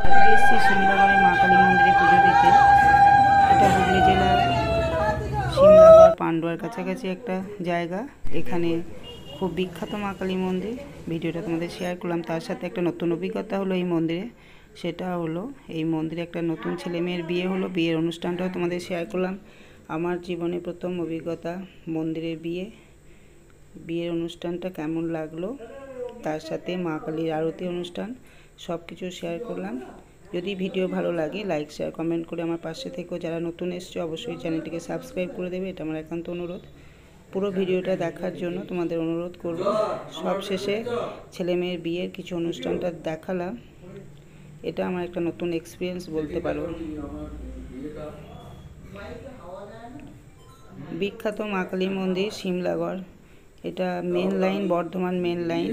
আজকে এসেছি সিমলাগড়ে মা কালী মন্দিরে পুজো দিতে। এটা হুগলি জেলার সিমলাগড় পান্ডুয়ার কাছাকাছি একটা জায়গা। এখানে খুব বিখ্যাত মা কালী মন্দির। ভিডিওটা তোমাদের শেয়ার করলাম। তার সাথে একটা নতুন অভিজ্ঞতা হলো এই মন্দিরে। সেটা হলো এই মন্দিরে একটা নতুন ছেলে মেয়ের বিয়ে হলো। বিয়ের অনুষ্ঠানটাও তোমাদের শেয়ার করলাম। আমার জীবনে প্রথম অভিজ্ঞতা মন্দিরের বিয়ের অনুষ্ঠানটা কেমন লাগলো, তার সাথে মা কালীর আরতি অনুষ্ঠান সব কিছু শেয়ার করলাম। যদি ভিডিও ভালো লাগে লাইক শেয়ার কমেন্ট করে আমার পাশে থেকেও। যারা নতুন এসছে অবশ্যই চ্যানেলটিকে সাবস্ক্রাইব করে দেবে, এটা আমার একান্ত অনুরোধ। পুরো ভিডিওটা দেখার জন্য তোমাদের অনুরোধ করব। সব শেষে ছেলে মেয়ের বিয়ের কিছু অনুষ্ঠানটা দেখালাম। এটা আমার একটা নতুন এক্সপিরিয়েন্স বলতে পারো। বিখ্যাত মা কালী মন্দির সিমলাগড়। এটা main line, Bardhaman main line,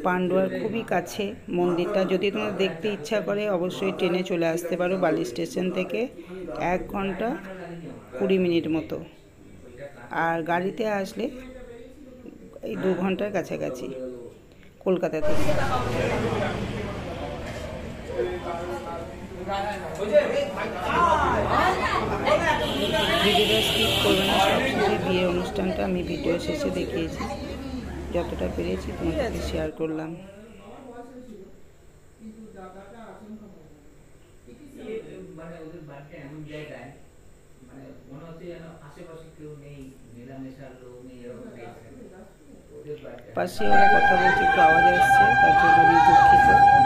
পান্ডুয়ার খুবই কাছে মন্দিরটা। যদি তোমার দেখতে ইচ্ছা করে অবশ্যই ট্রেনে চলে আসতে পারো বালি স্টেশন থেকে 1 ঘন্টা 20 মিনিট মতো, আর গাড়িতে আসলে এই 2 ঘন্টার কাছাকাছি কলকাতা থেকে। ভিডিওটা স্কিপ করবে না। সবশেষে বিয়ের অনুষ্ঠানটা আমি ভিডিও শেষে দেখিয়েছি, যতটা পেরেছি তোমার সাথে শেয়ার করলাম। পাশে ওরা কথা বলছে, একটু আওয়াজ আসছে, তার জন্য আমি দুঃখিত।